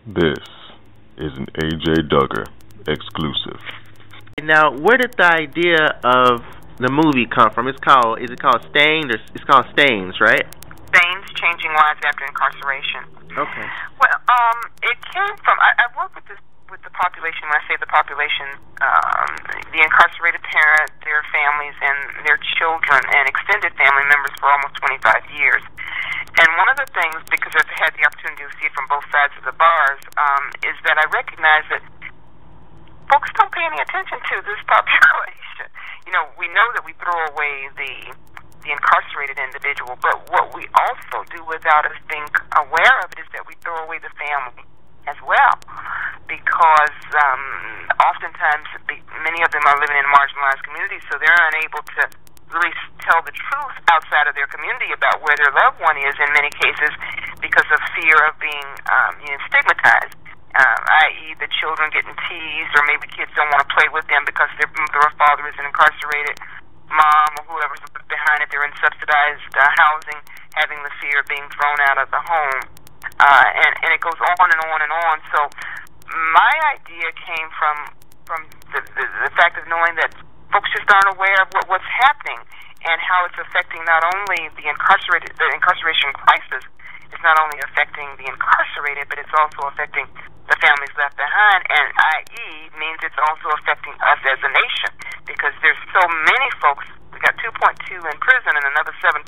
This is an AJ Duggar exclusive. Now, where did the idea of the movie come from? Is it called Stains, or it's called Stains, right? Stains, Changing Lives After Incarceration. Okay. Well, it came from, I work with the population. When I say the population, the incarcerated parents, their families, and their children and extended family members for almost 25 years. And one of the things, because I've had the opportunity to see it from both sides of the bars, is that I recognize that folks don't pay any attention to this population. You know, we know that we throw away the incarcerated individual, but what we also do without us being aware of it is that we throw away the family as well, because oftentimes many of them are living in marginalized communities, so they're unable to really tell the truth outside of their community about where their loved one is in many cases because of fear of being stigmatized, i.e. the children getting teased, or maybe kids don't want to play with them because their mother or father is an incarcerated mom, or whoever's behind it, they're in subsidized housing, having the fear of being thrown out of the home. And it goes on and on and on. So my idea came from the fact of knowing that folks just aren't aware of what's happening and how it's affecting not only the incarceration crisis. It's not only affecting the incarcerated, but it's also affecting the families left behind, and i.e. means it's also affecting us as a nation, because there's so many folks. We got 2.2 in prison and another 7.5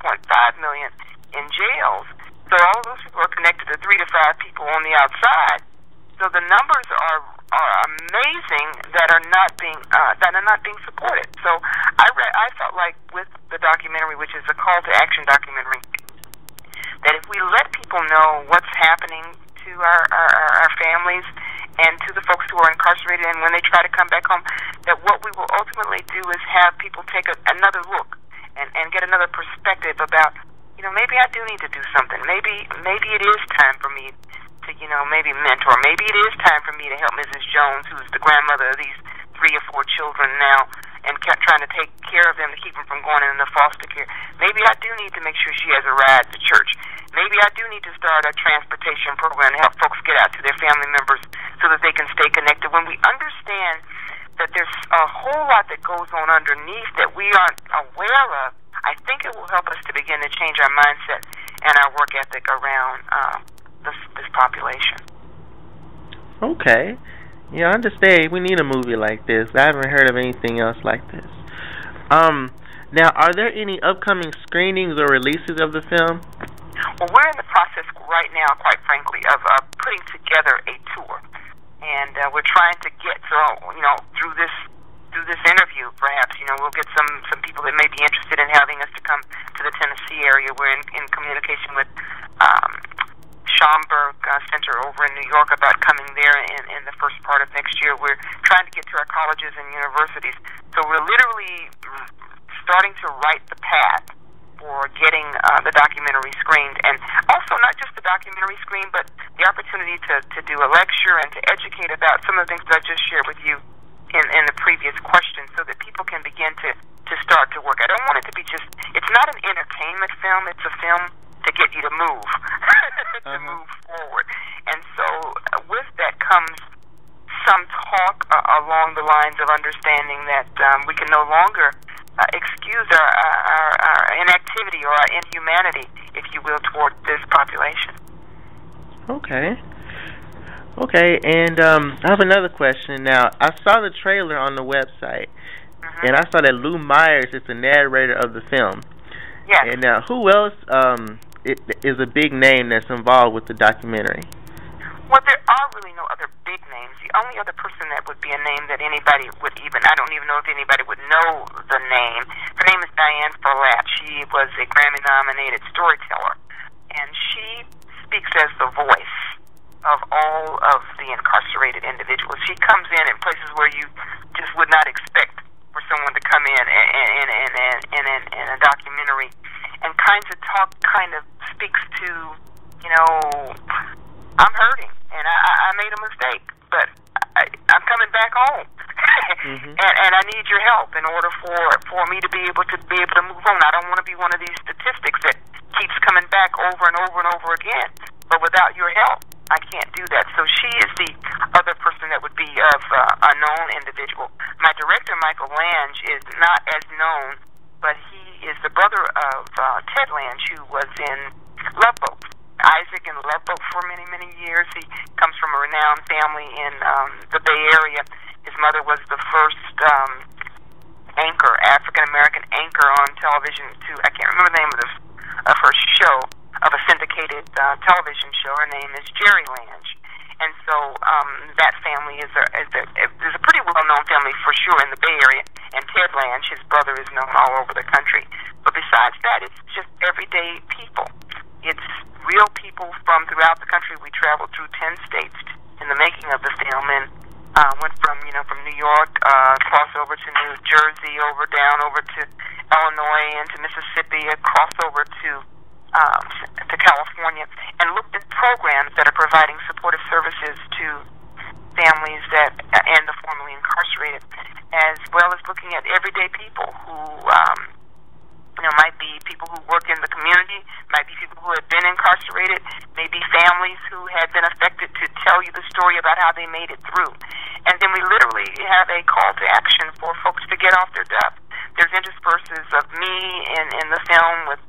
million in jails. So all of those people are connected to 3 to 5 people on the outside. So the numbers are amazing that are not being supported. So I felt like with the documentary, which is a call to action documentary, that if we let people know what's happening to our families and to the folks who are incarcerated, and when they try to come back home, that what we will ultimately do is have people take another look and get another perspective about, you know, maybe I do need to do something. Maybe it is time for me to, you know, maybe mentor. Maybe it is time for me to help Mrs. Jones, who's the grandmother of these 3 or 4 children now, and kept trying to take care of them to keep them from going into foster care. Maybe I do need to make sure she has a ride to church. Maybe I do need to start a transportation program to help folks get out to their family members so that they can stay connected. When we understand that there's a whole lot that goes on underneath that we aren't aware of, I think it will help us to begin to change our mindset and our work ethic around this population. Okay. Yeah, I understand. We need a movie like this. I haven't heard of anything else like this. Now, are there any upcoming screenings or releases of the film? Well, we're in the process right now, quite frankly, of putting together a tour, and we're trying to get through this interview. Perhaps we'll get some people that may be interested in having us to come to the Tennessee area. We're in communication with Schomburg Center over in New York about coming there in the first part of next year. We're trying to get to our colleges and universities. So we're literally starting to write the path for getting the documentary screened, and also not just the documentary screened, but the opportunity to do a lecture and to educate about some of the things that I just shared with you in the previous question, so that people can begin to start to work. I don't want it to be just, it's not an entertainment film, it's a film to get you to move, to move forward. And so with that comes some talk along the lines of understanding that we can no longer excuse our inactivity or our inhumanity, if you will, toward this population. Okay, and I have another question. Now, I saw the trailer on the website, and I saw that Lou Myers is the narrator of the film. Yes. And now, who else is a big name that's involved with the documentary? Well, there are really no other big names. The only other person that would be a name that anybody would I don't even know if anybody would know the name. Her name is Diane Ferlat. She was a Grammy-nominated storyteller, and she speaks as the voice of all of the incarcerated individuals. She comes in places where you just would not expect for someone to come in a documentary, and kind of speaks to, I'm hurting, and I made a mistake, but I'm coming back home, and I need your help in order for me to be able to move on. I don't want to be one of these statistics that keeps coming back over and over and over again. But without your help, I can't do that. So she is the other person that would be of a known individual. My director, Michael Lange, is not as known, but he is the brother of Ted Lange, who was in Love Boat. Isaac in Love Boat for many, many years. He comes from a renowned family in the Bay Area. His mother was the first anchor, African-American anchor on television I can't remember the name of her show, of a syndicated television show. Her name is Jerry Lange. And so that family is a pretty well-known family for sure in the Bay Area. And Ted Lange, his brother, is known all over the country. But besides that, it's just everyday people. It's real people from throughout the country. We traveled through 10 states in the making of the film, and went from New York, cross over to New Jersey, down over to Illinois, into Mississippi, across over to California, and looked at programs that are providing supportive services to families and the formerly incarcerated, as well as looking at everyday people who might be people who work in the community, might be people who have been incarcerated, maybe families who had been affected, to tell you the story about how they made it through. And then we literally have a call to action for folks to get off their duff. There's intersperses of me in the film with,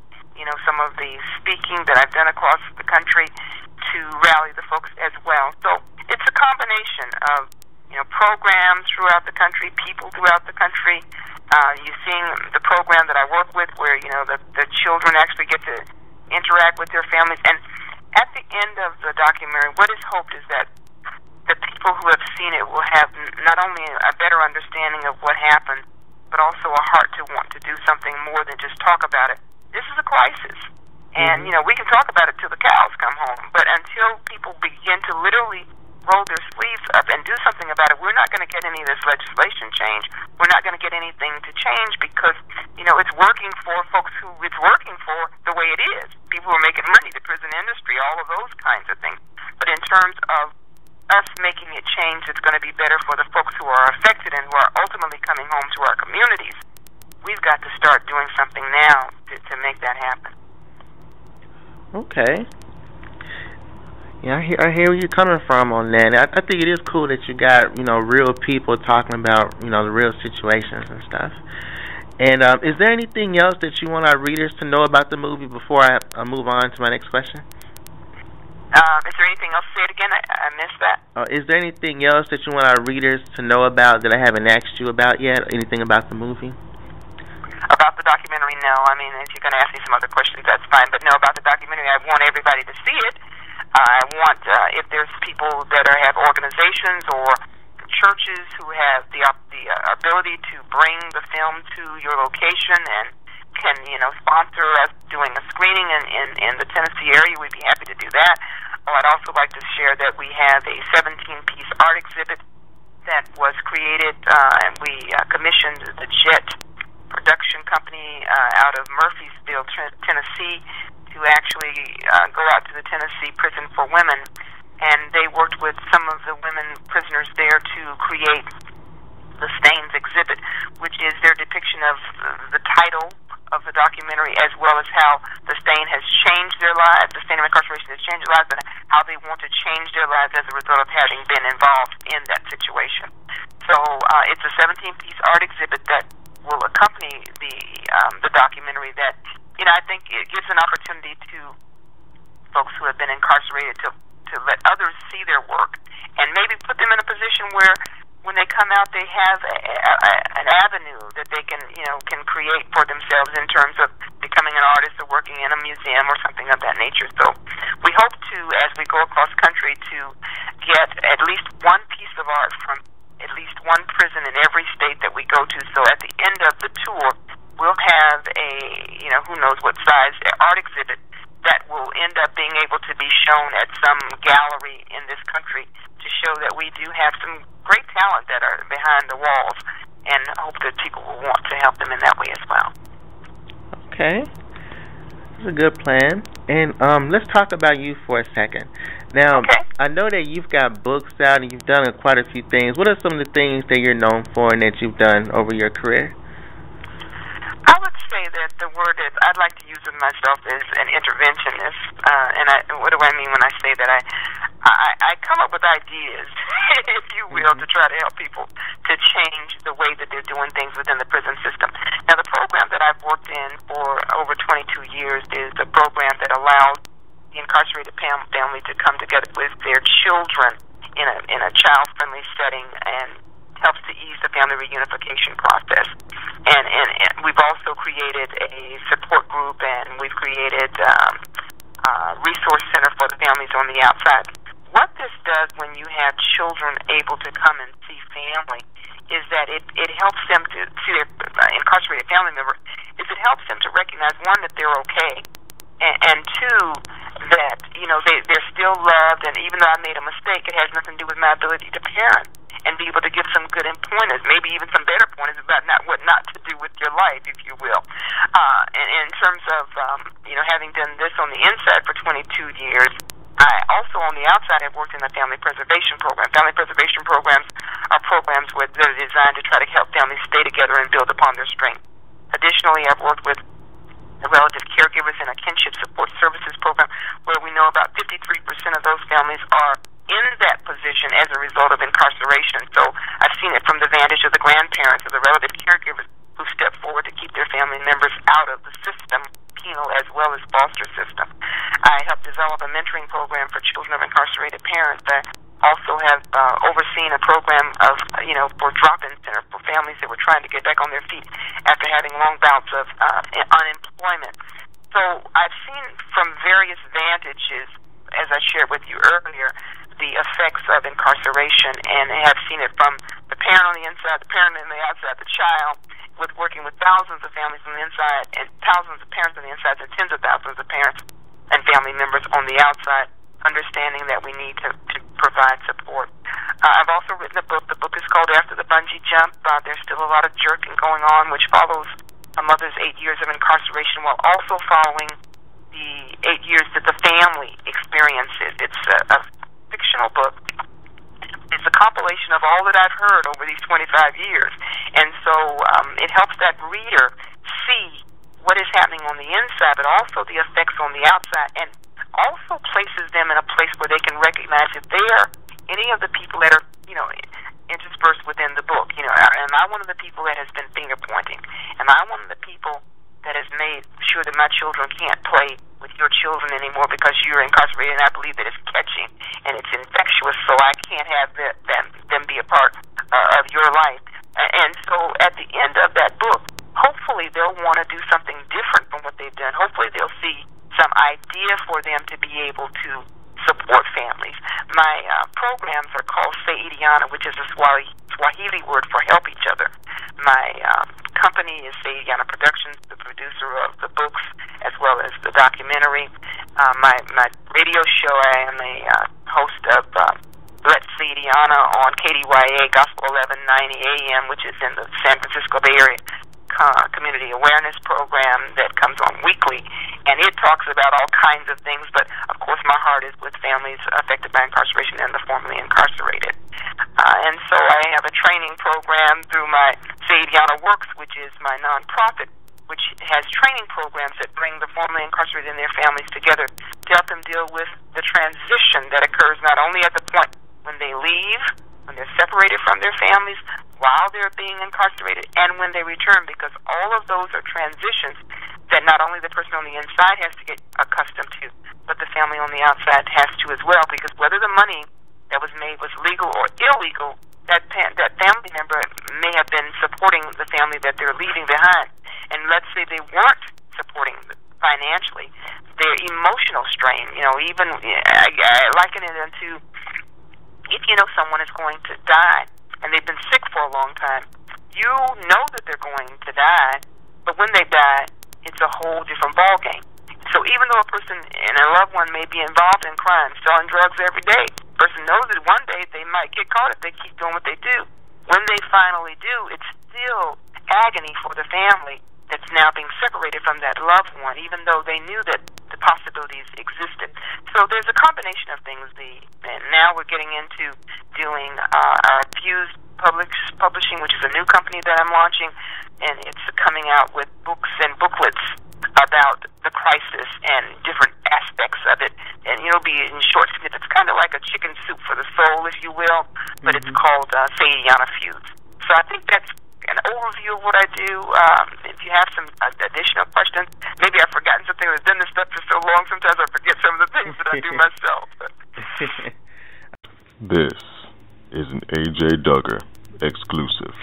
some of the speaking that I've done across the country to rally the folks as well. So it's a combination of, programs throughout the country, people throughout the country. You're seeing the program that I work with where, the children actually get to interact with their families. And at the end of the documentary, what is hoped is that the people who have seen it will have not only a better understanding of what happened, but also a heart to want to do something more than just talk about it. This is a crisis. And, we can talk about it till the cows come home. But until people begin to literally roll their sleeves up and do something about it, we're not going to get any of this legislation change. We're not going to get anything to change because, it's working for folks who it's working for the way it is. People who are making money, the prison industry, all of those kinds of things. But in terms of us making it change, it's going to be better for the folks who are affected and who are ultimately coming home to our communities. We've got to start doing something now to make that happen. Okay. Yeah, I hear where you're coming from on that. I think it is cool that you got, real people talking about, the real situations and stuff. And is there anything else that you want our readers to know about the movie before I move on to my next question? Is there anything else? Say it again. I missed that. Is there anything else that you want our readers to know about that I haven't asked you about yet? Anything about the movie? About the documentary, no. I mean, if you're going to ask me some other questions, that's fine. But no, about the documentary, I want everybody to see it. I want, if there's people that have organizations or churches who have the ability to bring the film to your location and can, sponsor us doing a screening in the Tennessee area, we'd be happy to do that. I'd also like to share that we have a 17-piece art exhibit that was created, and we commissioned the Jet production company out of Murfreesboro, Tennessee, to actually go out to the Tennessee Prison for Women. And they worked with some of the women prisoners there to create the Stains exhibit, which is their depiction of the title of the documentary, as well as how the stain has changed their lives, the stain of incarceration has changed their lives, and how they want to change their lives as a result of having been involved in that situation. So it's a 17-piece art exhibit that will accompany the documentary that, I think it gives an opportunity to folks who have been incarcerated to let others see their work and maybe put them in a position where when they come out they have an avenue that they can create for themselves in terms of becoming an artist or working in a museum or something of that nature. So we hope to, as we go across country, to get at least one piece of art from at least one prison in every state that we go to. So at the end of the tour, we'll have a, who knows what size art exhibit that will end up being able to be shown at some gallery in this country to show that we do have some great talent that are behind the walls, and hope that people will want to help them in that way as well. Okay. That's a good plan. And let's talk about you for a second. Now, okay. I know that you've got books out and you've done quite a few things. What are some of the things that you're known for and that you've done over your career? I would say that the word that I'd like to use of myself is an interventionist. And what do I mean when I say that? I come up with ideas, if you will, to try to help people to change the way that they're doing things within the prison system. Now, the program that I've worked in for over 22 years is a program that allows the incarcerated family to come together with their children in a child-friendly setting and helps to ease the family reunification process. And we've also created a support group, and we've created resource center for the families on the outside. What this does when you have children able to come and see family is that it helps them to see their incarcerated family member, is it helps them to recognize, one, that they're okay, and two, that, they're still loved, and even though I made a mistake, it has nothing to do with my ability to parent, and be able to give some good pointers, maybe even some better pointers about what not to do with your life, if you will. In terms of, having done this on the inside for 22 years, I also on the outside have worked in the family preservation program. Family preservation programs are programs that are designed to try to help families stay together and build upon their strength. Additionally, I've worked with relative caregivers in a kinship support services program where we know about 53% of those families are in that position as a result of incarceration. So I've seen it from the vantage of the grandparents or the relative caregivers who step forward to keep their family members out of the system, penal as well as foster system. I helped develop a mentoring program for children of incarcerated parents. I also have overseen a program of, for drop-in center for families that were trying to get back on their feet after having long bouts of unemployment. So I've seen from various vantages, as I shared with you earlier, the effects of incarceration, and have seen it from the parent on the inside, the parent on the outside, the child, with working with thousands of families on the inside and thousands of parents on the inside and tens of thousands of parents and family members on the outside, understanding that we need to provide support. I've also written a book. The book is called After the Bungee Jump. There's still a lot of jerking going on, which follows a mother's 8 years of incarceration while also following the 8 years that the family experiences. It's a fictional book. It's a compilation of all that I've heard over these 25 years. And so it helps that reader see what is happening on the inside, but also the effects on the outside, and also places them in a place where they can recognize if they are any of the people that are, interspersed within the book. Am I one of the people that has been finger pointing? Am I one of the people that has made sure that my children can't play with your children anymore because you're incarcerated, and I believe that it's catching and it's infectious, so I can't have them be a part of your life. And so at the end of that book, hopefully they'll want to do something different from what they've done. Hopefully they'll see some idea for them to be able to support families. My programs are called Saidiana, which is a Swahili word for help each other. My company is Saidiana Productions, the producer of the books as well as the documentary. My radio show, I am a host of Let's Saidiana on KDYA Gospel 1190 AM, which is in the San Francisco Bay Area community awareness program that comes on weekly, and it talks about all kinds of things, but of course my heart is with families affected by incarceration and the formerly incarcerated. And so I have a training program through my Saidiana Works, which is my nonprofit, which has training programs that bring the formerly incarcerated and their families together to help them deal with the transition that occurs not only at the point when they leave, when they're separated from their families, while they're being incarcerated, and when they return, because all of those are transitions that not only the person on the inside has to get accustomed to, but the family on the outside has to as well, because whether the money that was made was legal or illegal, that family member may have been supporting the family that they're leaving behind. And let's say they weren't supporting financially, their emotional strain, even I liken it into, if you know someone is going to die and they've been sick for a long time, you know that they're going to die, but when they die, it's a whole different ballgame. So even though a person and a loved one may be involved in crime, selling drugs every day, the person knows that one day they might get caught if they keep doing what they do. When they finally do, it's still agony for the family that's now being separated from that loved one, even though they knew that the possibilities existed. So there's a combination of things. And now we're getting into doing our Fused Publishing, which is a new company that I'm launching, and it's coming out with books and booklets about the crisis and different aspects of it. And it'll be in short snippets, kind of like a a chicken soup for the soul, if you will, but it's called Sayana Feuds. So I think that's an overview of what I do. If you have some additional questions, maybe I've forgotten something. I've done this stuff for so long, sometimes I forget some of the things that I do myself. This is an AJ Duggar exclusive.